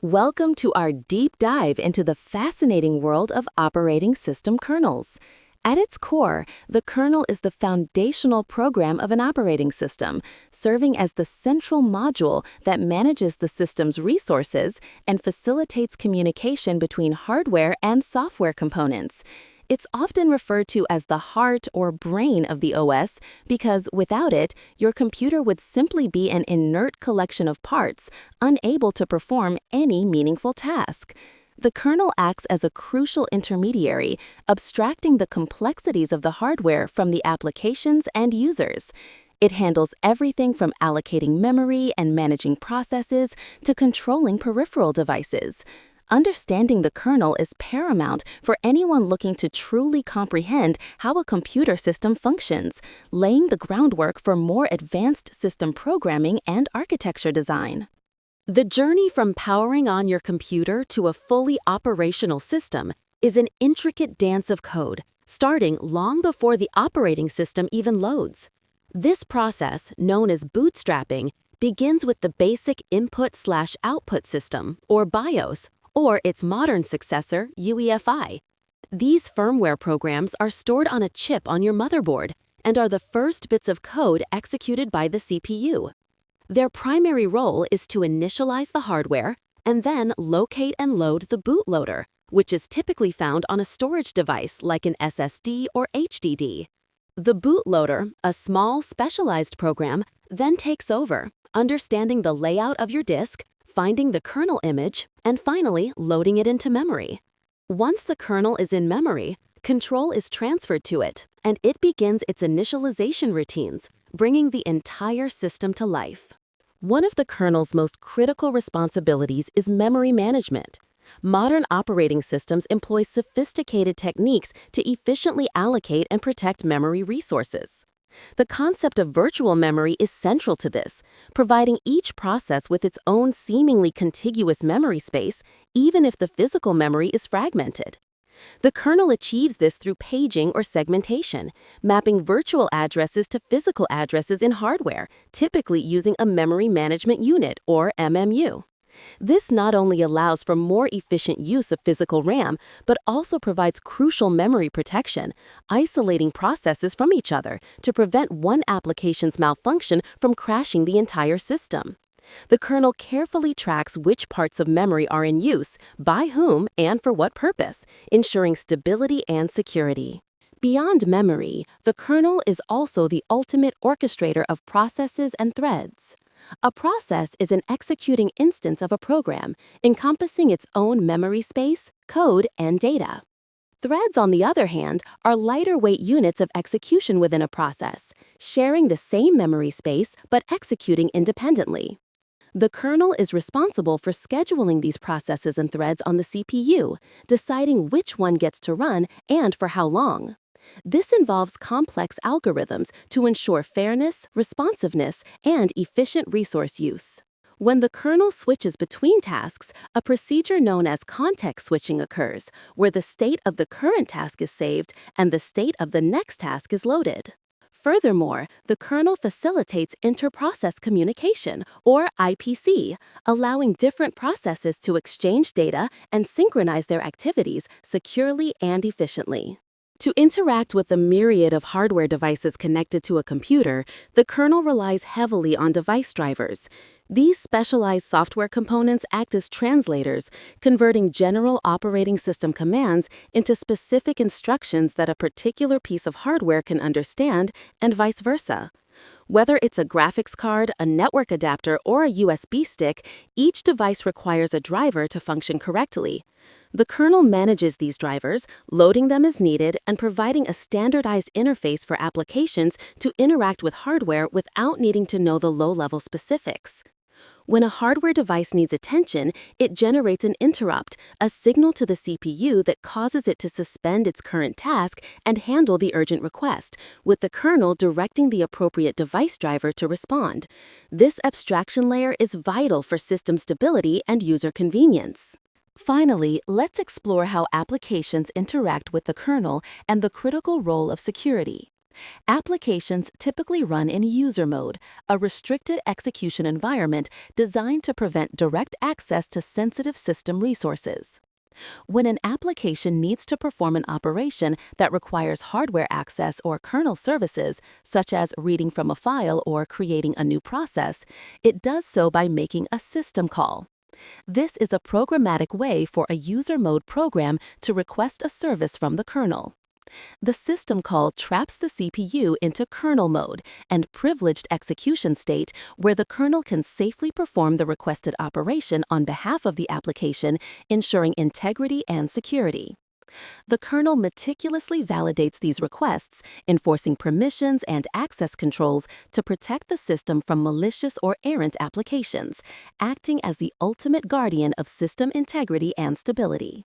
Welcome to our deep dive into the fascinating world of operating system kernels. At its core, the kernel is the foundational program of an operating system, serving as the central module that manages the system's resources and facilitates communication between hardware and software components. It's often referred to as the heart or brain of the OS because without it, your computer would simply be an inert collection of parts, unable to perform any meaningful task. The kernel acts as a crucial intermediary, abstracting the complexities of the hardware from the applications and users. It handles everything from allocating memory and managing processes to controlling peripheral devices. Understanding the kernel is paramount for anyone looking to truly comprehend how a computer system functions, laying the groundwork for more advanced system programming and architecture design. The journey from powering on your computer to a fully operational system is an intricate dance of code, starting long before the operating system even loads. This process, known as bootstrapping, begins with the basic input/output system, or BIOS, or its modern successor, UEFI. These firmware programs are stored on a chip on your motherboard and are the first bits of code executed by the CPU. Their primary role is to initialize the hardware and then locate and load the bootloader, which is typically found on a storage device like an SSD or HDD. The bootloader, a small, specialized program, then takes over, understanding the layout of your disk, finding the kernel image, and finally loading it into memory. Once the kernel is in memory, control is transferred to it, and it begins its initialization routines, bringing the entire system to life. One of the kernel's most critical responsibilities is memory management. Modern operating systems employ sophisticated techniques to efficiently allocate and protect memory resources. The concept of virtual memory is central to this, providing each process with its own seemingly contiguous memory space, even if the physical memory is fragmented. The kernel achieves this through paging or segmentation, mapping virtual addresses to physical addresses in hardware, typically using a memory management unit, or MMU. This not only allows for more efficient use of physical RAM, but also provides crucial memory protection, isolating processes from each other to prevent one application's malfunction from crashing the entire system. The kernel carefully tracks which parts of memory are in use, by whom, and for what purpose, ensuring stability and security. Beyond memory, the kernel is also the ultimate orchestrator of processes and threads. A process is an executing instance of a program, encompassing its own memory space, code, and data. Threads, on the other hand, are lighter-weight units of execution within a process, sharing the same memory space but executing independently. The kernel is responsible for scheduling these processes and threads on the CPU, deciding which one gets to run and for how long. This involves complex algorithms to ensure fairness, responsiveness, and efficient resource use. When the kernel switches between tasks, a procedure known as context switching occurs, where the state of the current task is saved and the state of the next task is loaded. Furthermore, the kernel facilitates inter-process communication, or IPC, allowing different processes to exchange data and synchronize their activities securely and efficiently. To interact with the myriad of hardware devices connected to a computer, the kernel relies heavily on device drivers. These specialized software components act as translators, converting general operating system commands into specific instructions that a particular piece of hardware can understand, and vice versa. Whether it's a graphics card, a network adapter, or a USB stick, each device requires a driver to function correctly. The kernel manages these drivers, loading them as needed and providing a standardized interface for applications to interact with hardware without needing to know the low-level specifics. When a hardware device needs attention, it generates an interrupt, a signal to the CPU that causes it to suspend its current task and handle the urgent request, with the kernel directing the appropriate device driver to respond. This abstraction layer is vital for system stability and user convenience. Finally, let's explore how applications interact with the kernel and the critical role of security. Applications typically run in user mode, a restricted execution environment designed to prevent direct access to sensitive system resources. When an application needs to perform an operation that requires hardware access or kernel services, such as reading from a file or creating a new process, it does so by making a system call. This is a programmatic way for a user mode program to request a service from the kernel. The system call traps the CPU into kernel mode and privileged execution state where the kernel can safely perform the requested operation on behalf of the application, ensuring integrity and security. The kernel meticulously validates these requests, enforcing permissions and access controls to protect the system from malicious or errant applications, acting as the ultimate guardian of system integrity and stability.